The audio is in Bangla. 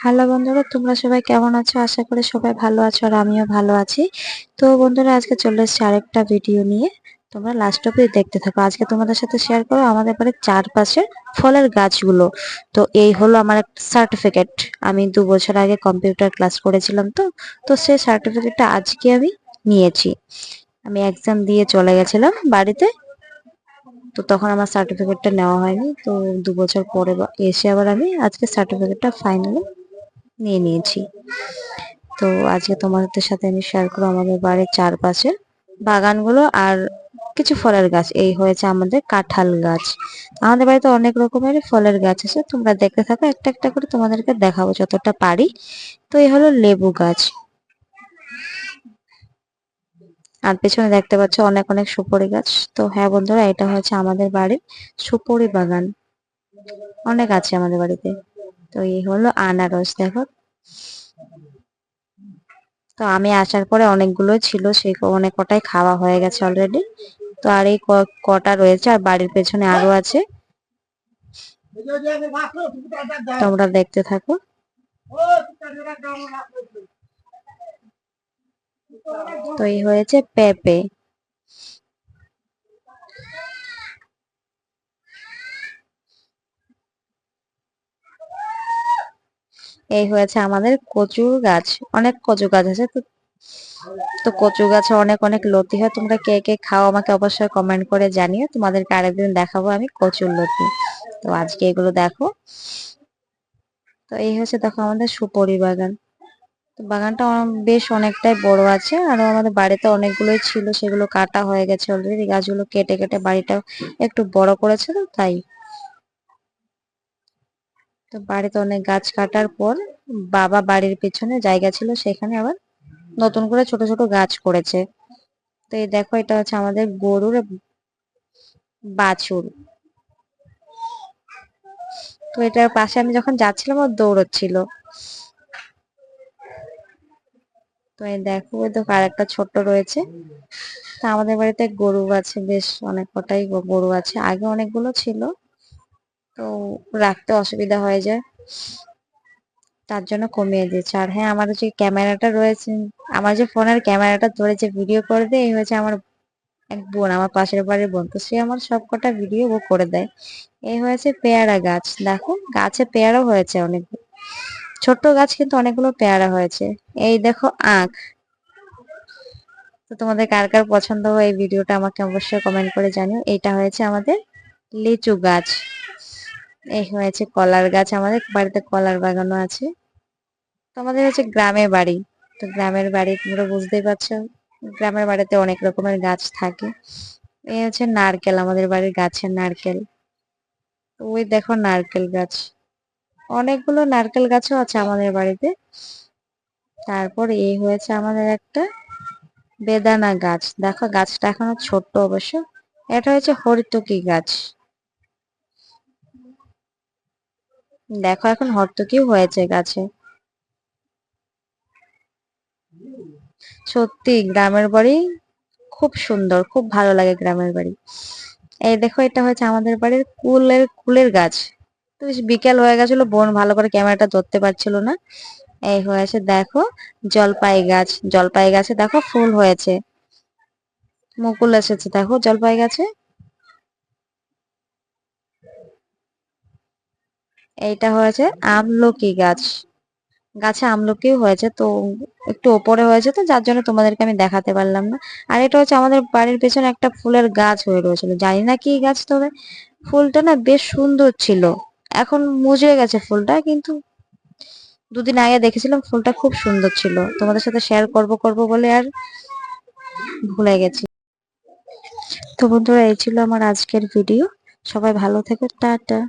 হ্যালো বন্ধুরা, তোমরা সবাই কেমন আছো? আশা করি সবাই ভালো আছো আর আমিও ভালো আছি। তো বন্ধুরা, আজকে চলে এসেছি আরেকটা ভিডিও নিয়ে। তোমরা লাস্ট অব্দি দেখতে থাকো। আজকে তোমাদের সাথে শেয়ার করো আমাদের বাড়ির চারপাশে ফলের গাছগুলো। তো এই হলো আমার একটা সার্টিফিকেট। আমি 2 বছর আগে কম্পিউটার ক্লাস করেছিলাম। তো সেই সার্টিফিকেটটা আজকে আমি নিয়েছি। আমি এক্সাম দিয়ে চলে গেছিলাম বাড়িতে। তো তখন আমার সার্টিফিকেটটা নেওয়া হয়নি। তো 2 বছর পরে এসে আবার আমি আজকে সার্টিফিকেটটা ফাইনালি নিয়ে নিয়েছি। তো আজকে তোমাদের সাথে আমি শেয়ার করবো আমাদের বাড়ির চারপাশে বাগানগুলো আর কিছু ফলের গাছ। এই হয়েছে আমাদের কাঁঠাল গাছ। আমাদের বাড়িতে অনেক রকমের ফলের গাছ আছে, তোমরা দেখতে থাকো, একটা একটা করে তোমাদেরকে দেখাবো যতটা পারি। তো এই হলো লেবু গাছ, আর পেছনে দেখতে পাচ্ছ অনেক অনেক সুপারি গাছ। তো হ্যাঁ বন্ধুরা, এটা হচ্ছে আমাদের বাড়ির সুপারি বাগান। অনেক আছে আমাদের বাড়িতে। তো এই হলো আনারস, দেখো। তো আমি আসার পরে অনেকগুলো ছিল, সেই অনেক কটাই খাওয়া হয়ে গেছে অলরেডি। তো আর এই কটা রয়েছে, আর বাড়ির পেছনে আরো আছে, তোমরা দেখতে থাকো। তো এই হয়েছে পেঁপে। এই হয়েছে আমাদের কচুর গাছ। অনেক কচু গাছ আছে। তো কচু গাছে অনেক অনেক লতি হয়। তোমরা কে কে খাও আমাকে অবশ্যই কমেন্ট করে জানিও, তোমাদেরকে আরেকদিন দেখাবো আমি কচুর লতি। তো আজকে এগুলো দেখো। তো এই হচ্ছে দেখো আমাদের সুপারি বাগান। তো বাগানটা বেশ অনেকটাই বড় আছে, আর আমাদের বাড়িতে অনেকগুলোই ছিল, সেগুলো কাটা হয়ে গেছে অলরেডি। গাছগুলো কেটে কেটে বাড়িটা একটু বড় করেছে, তো তাই। তো বাড়িতে অনেক গাছ কাটার পর বাবা বাড়ির পেছনে জায়গা ছিল, সেখানে আবার নতুন করে ছোট ছোট গাছ করেছে। তো এই দেখো, এটা হচ্ছে আমাদের গরুর বাছুর। তো এটার পাশে আমি যখন যাচ্ছিলাম ও দৌড়চ্ছিল। তো এই দেখো, ওই দেখো আর একটা ছোট্ট রয়েছে। তা আমাদের বাড়িতে গরু আছে, বেশ অনেক কটাই গরু আছে। আগে অনেকগুলো ছিল, তো রাখতে অসুবিধা হয়ে যায়, তার জন্য কমিয়ে দিয়েছে। আর হ্যাঁ, আমার যে ক্যামেরাটা রয়েছে, আমার যে ফোনের ক্যামেরাটা ধরে যে ভিডিও করে দেয়, এই হচ্ছে আমার এক বোন, আমার পাশের বাড়ির বোন। তো সে আমার সব কটা ভিডিও ও করে দেয়। এই হয়েছে পেয়ারা গাছ, দেখো গাছে পেয়ারা হয়েছে অনেক। ছোট্ট গাছ কিন্তু অনেকগুলো পেয়ারা হয়েছে। এই দেখো আখ। তো তোমাদের কার কার পছন্দ হয় এই ভিডিওটা আমাকে অবশ্যই কমেন্ট করে জানিও। এটা হয়েছে আমাদের লিচু গাছ। এই হয়েছে কলার গাছ, আমাদের বাড়িতে কলার বাগানও আছে। তো আমাদের হচ্ছে গ্রামের বাড়ি। তো গ্রামের বাড়ি তোমরা বুঝতেই পারছো, গ্রামের বাড়িতে অনেক রকমের গাছ থাকে। এই হচ্ছে নারকেল, আমাদের বাড়ির গাছের নারকেল। তো ওই দেখো নারকেল গাছ, অনেকগুলো নারকেল গাছও আছে আমাদের বাড়িতে। তারপর এই হয়েছে আমাদের একটা বেদানা গাছ, দেখো গাছটা এখনো ছোট্ট অবশ্য। এটা হচ্ছে হরিতকি গাছ, দেখো এখন হর্তকিও হয়েছে গাছে। সত্যি গ্রামের বাড়ি খুব সুন্দর, খুব ভালো লাগে গ্রামের বাড়ি। এই দেখো, এটা হচ্ছে আমাদের বাড়ির কুলের গাছ। তো বেশ বিকেল হয়ে গেছিল, বোন ভালো করে ক্যামেরাটা ধরতে পারছিল না। এই হয়েছে দেখো জলপাই গাছ। জলপাই গাছে দেখো ফুল হয়েছে, মুকুল এসেছে দেখো জলপাই গাছে। এইটা হয়েছে আমলকি গাছ। গাছে আমলকিও হয়েছে, তো একটু ওপরে হয়েছে, তো যার জন্য তোমাদেরকে আমি দেখাতে পারলাম না। আর এটা হচ্ছে আমাদের বাড়ির পেছনে একটা ফুলের গাছ হয়ে রয়েছিল, জানি না কি গাছ, তবে ফুলটা না বেশ সুন্দর ছিল। এখন মুজে গেছে ফুলটা, কিন্তু 2 দিন আগে দেখেছিলাম ফুলটা খুব সুন্দর ছিল। তোমাদের সাথে শেয়ার করব করব বলে আর ভুলে গেছি। তো বন্ধুরা, এই ছিল আমার আজকের ভিডিও। সবাই ভালো থেকো, টাটা।